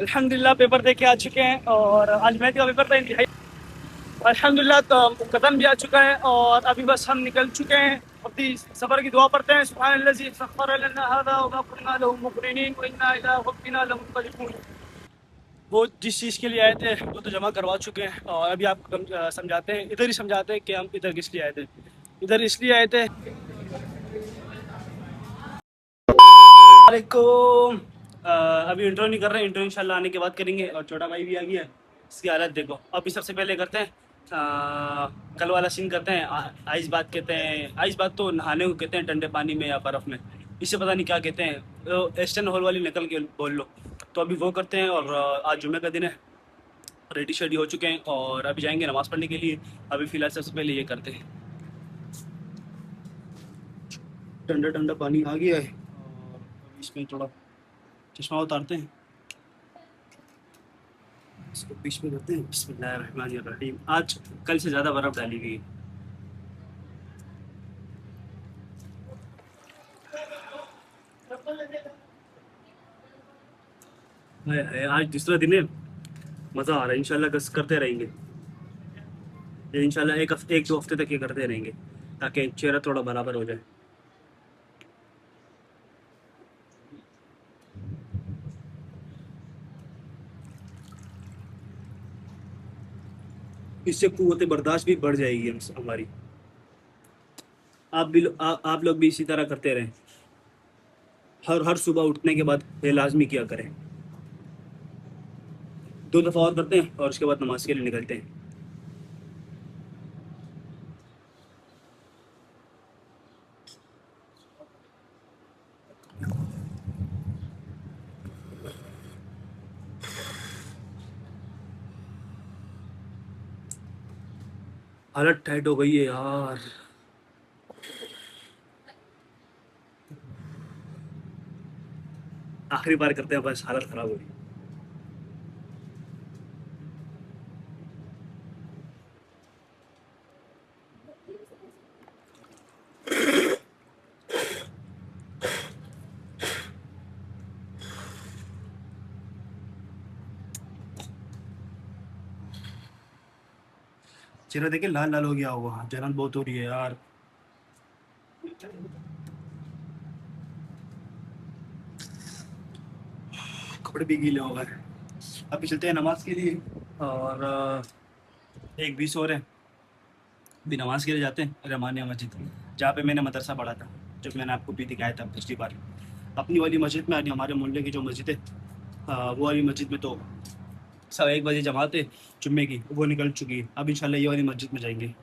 अल्हम्दुलिल्लाह पेपर दे के आ चुके हैं और आज मैथ का पेपर था इंतहाई। अल्हम्दुलिल्लाह तो कदम भी आ चुका है और अभी बस हम निकल चुके हैं। अपनी सफ़र की दुआ पढ़ते हैं। सुब्हानल्लज़ी सख़्ख़र लना हाज़ा व मा कुन्ना लहू मुक़रिनीन व इन्ना इला रब्बिना लमुनक़लिबून। वो जिस चीज़ के लिए आए थे वो तो जमा करवा चुके हैं और अभी आपको समझाते हैं, इधर ही समझाते हैं कि हम इधर किस लिए आए थे। इधर इसलिए आए थे। वालेकुम। अभी इंट्रो नहीं कर रहे, इंट्रो इंशाल्लाह आने के बाद करेंगे। और छोटा भाई भी आ गया है, इसकी हालत देखो। अभी सबसे पहले करते हैं कल वाला सीन करते हैं। आइस बात कहते हैं, आइस बात तो नहाने को कहते हैं ठंडे पानी में या बर्फ़ में, इसे पता नहीं क्या कहते हैं। तो ईस्टर्न हॉल वाली नकल के बोल लो। तो अभी वो करते हैं और आज जुम्मे का दिन है, रेडी शेडी हो चुके हैं और अभी जाएंगे नमाज़ पढ़ने के लिए। अभी फ़िलहाल सबसे पहले ये करते हैं, ठंडा ठंडा पानी आ गया है और अभी इसमें थोड़ा चश्मा उतारते हैं, इसको बीच में करते हैं। बिस्मिल्लाहिर्रहमानिर्रहीम। आज कल से ज़्यादा बर्फ़ डाली गई है। आज दूसरा दिन है, मज़ा आ रहा है। इंशाल्लाह बस करते रहेंगे ये, इंशाल्लाह एक दो हफ्ते तक ये करते रहेंगे ताकि चेहरा थोड़ा बराबर हो जाए। इससे कुव्वत बर्दाश्त भी बढ़ जाएगी हमारी। आप लोग भी इसी तरह करते रहें। हर सुबह उठने के बाद ये लाजमी किया करें। 2 दफ़ा और करते हैं और उसके बाद नमाज के लिए निकलते हैं। हालत टाइट हो गई है यार। आखिरी बार करते हैं, बस हालत ख़राब हो रही है। चेहरा देखे लाल लाल हो गया होगा, जलन बहुत हो रही है यार। कपड़े भी गीले हो गए। अभी चलते हैं नमाज के लिए और एक 20 और है। भी नमाज के लिए जाते हैं रहमानिया मस्जिद, जहाँ पे मैंने मदरसा पढ़ा था, जब मैंने आपको भी दिखाया था पिछली बार। अपनी वाली मस्जिद में, हमारे मोहल्ले की जो मस्जिद है, वो वाली मस्जिद में तो 1:15 जमात है जुम्मे की, वो निकल चुकी है। अब इंशाल्लाह ये वाली मस्जिद में जाएंगे।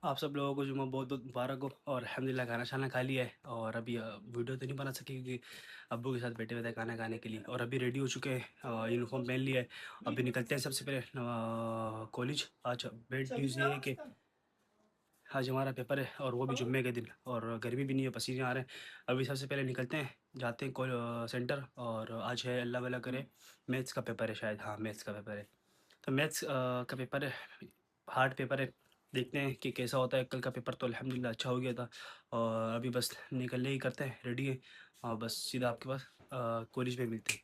आप सब लोगों को जुम्मा बहुत बहुत मुबारक हो और अल्हम्दुलिल्लाह खाना शाना खा लिया है। और अभी वीडियो तो नहीं बना सके क्योंकि अब्बू के साथ बैठे हुए थे खाना खाने के लिए। और अभी रेडी हो चुके हैं, यूनिफॉर्म पहन लिया है। अभी निकलते हैं सबसे पहले कॉलेज। आज बेड न्यूज़ ये है कि आज हमारा पेपर है और वो भी जुम्मे के दिन, और गर्मी भी नहीं है, पसीने आ रहे हैं। अभी सबसे पहले निकलते हैं, जाते हैं सेंटर। और आज है अल्लाह वाला करे मैथ्स का पेपर है शायद, हाँ मैथ्स का पेपर है। तो मैथ्स का पेपर है, हार्ड पेपर है। देखते हैं कि कैसा होता है। कल का पेपर तो अल्हम्दुलिल्लाह अच्छा हो गया था और अभी बस निकलने ही करते हैं, रेडी है और बस सीधा आपके पास कॉलेज में मिलते हैं।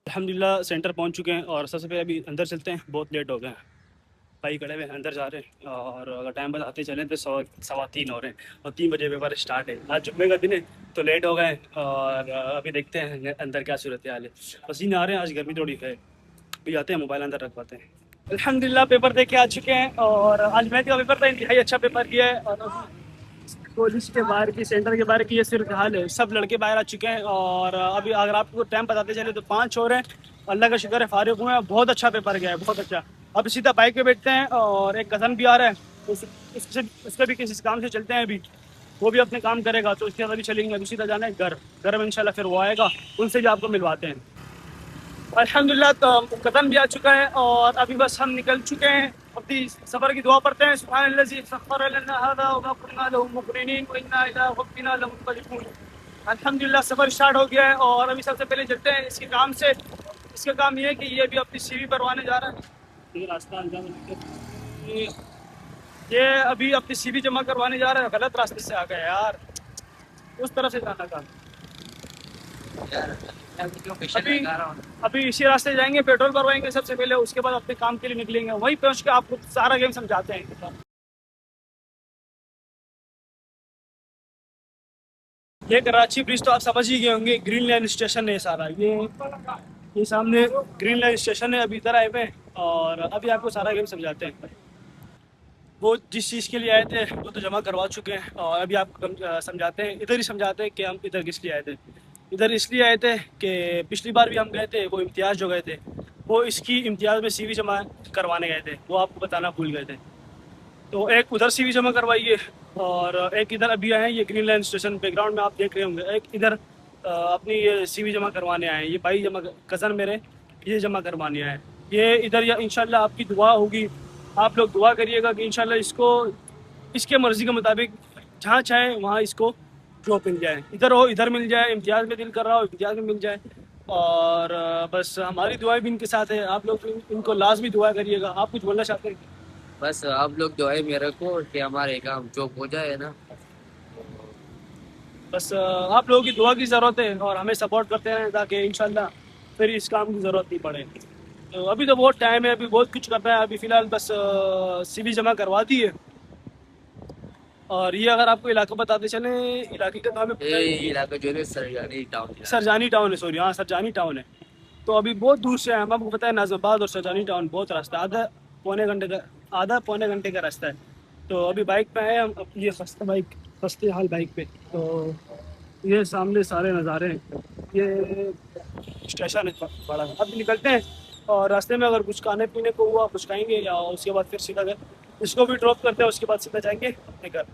अल्हम्दुलिल्लाह सेंटर पहुंच चुके हैं और सबसे पहले अभी अंदर चलते हैं, बहुत लेट हो गए हैं। भाई खड़े हुए अंदर जा रहे हैं और अगर टाइम बताते चलें तो 3:15 हो रहे हैं और 3 बजे पेपर स्टार्ट है। आज जुम्मे का दिन है तो लेट हो गए और अभी देखते हैं अंदर क्या सूरत हाल है। पसीने आ रहे हैं, आज गर्मी थोड़ी है। अभी जाते हैं, मोबाइल अंदर रखवाते हैं। अल्हम्दुलिल्लाह पेपर दे के आ चुके हैं और आज मैथ का पेपर था, इंतहाई अच्छा पेपर किया है। और कॉलेज के बाहर की, सेंटर के बाहर की ये सूरत हाल है। सब लड़के बाहर आ चुके हैं और अभी अगर आपको टाइम बताते चले तो 5 हो रहे हैं। अल्लाह का शुक्र है फारिग हुए हैं, बहुत अच्छा पेपर गया है, बहुत अच्छा। अब सीधा बाइक पे बैठते हैं और एक कज़न भी आ रहा है, उससे भी किसी काम से चलते हैं। अभी वो भी अपने काम करेगा तो उसके बाद भी चलेंगे। अभी सीधा जाना है घर में इंशाल्लाह, फिर वो आएगा, उनसे भी आपको मिलवाते हैं। अल्हम्दुलिल्लाह तो कदम भी आ चुका है और अभी बस हम निकल चुके हैं। अपनी सफ़र की दुआ पढ़ते हैं। सुब्हानल्लज़ी सख़्ख़र लना हाज़ा व मा कुन्ना लहू मुक़रिनीन व इन्ना इला रब्बिना लमुनक़लिबून। अल्हम्दुलिल्लाह सफ़र स्टार्ट हो गया है और अभी सबसे पहले चलते हैं इसके काम से। इसका काम ये है कि ये भी अपनी सीवी भरवाने जा रहा है। ये रास्ता अंजाम ये ये अभी अपनी सीवी जमा करवाने जा रहे हैं, गलत रास्ते से आ गए यार, उस तरफ से जाना था। यार लोकेशन अभी लगा रहा हूँ। अभी इसी रास्ते जाएंगे, पेट्रोल भरवाएंगे सबसे पहले, उसके बाद अपने काम के लिए निकलेंगे, वहीं पहुंच के आपको सारा गेम समझाते हैं। ये कराची ब्रिज तो आप समझ ही गए होंगे, ग्रीन लाइन स्टेशन है सारा, ये सामने ग्रीन लाइन स्टेशन है। अभी इधर आए हुए हैं और अभी आपको सारा गेम समझाते हैं। वो जिस चीज़ के लिए आए थे वो तो जमा करवा चुके हैं और अभी आपको समझाते हैं, इधर ही समझाते हैं कि हम इधर किस लिए आए थे। इधर इसलिए आए थे कि पिछली बार भी हम गए थे, वो इम्तियाज़ जो गए थे, वो इसकी इम्तियाज़ में सीवी जमा करवाने गए थे, वो आपको बताना भूल गए थे। तो एक उधर सीवी जमा करवाइए और एक इधर अभी आए हैं, ये ग्रीन लाइन स्टेशन बैकग्राउंड में आप देख रहे होंगे, एक इधर अपनी ये सीवी जमा करवाने आए हैं, ये भाई जमा कज़न मेरे ये जमा करवाने आए हैं। ये इधर या इंशाल्लाह आपकी दुआ होगी, आप लोग दुआ करिएगा कि इंशाल्लाह इसको इसके मर्ज़ी के मुताबिक जहाँ चाहे वहाँ इसको जॉब मिल जाए, इधर हो इधर मिल जाए, इम्तियाज़ में दिल कर रहा हो इम्तियाज़ में मिल जाए। और बस हमारी दुआएं भी इनके साथ है, आप लोग इनको लाजमी दुआ करिएगा। आप कुछ बोलना चाहते हैं? बस आप लोग दुआएं मेरे को कि हमारे काम जो हो जाए ना। बस आप लोगों की दुआ की ज़रूरत है और हमें सपोर्ट करते रहें ताकि इंशाल्लाह फिर इस काम की ज़रूरत नहीं पड़े। तो अभी तो बहुत टाइम है, अभी बहुत कुछ करना है, अभी फ़िलहाल बस सीवी जमा करवा दी है। और ये अगर आपको इलाका बताते चले, इलाके का नाम ये है इलाका जो है सरगानी टाउन। सरजानी टाउन है, सॉरी हाँ सरजानी टाउन है। तो अभी बहुत दूर से है, हम आपको पता है नाज़िमाबाद और सरजानी टाउन बहुत रास्ता, आधा पौने घंटे का रास्ता है। तो अभी बाइक पे आए हम, ये खस्ते हाल बाइक पे। तो ये सामने सारे नज़ारे हैं, ये स्टेशन है बड़ा। अब निकलते हैं और रास्ते में अगर कुछ खाने पीने को हुआ कुछ खाएंगे या उसके बाद फिर सीधा घर, इसको भी ड्रॉप करते हैं, उसके बाद सीधा जाएंगे अपने घर।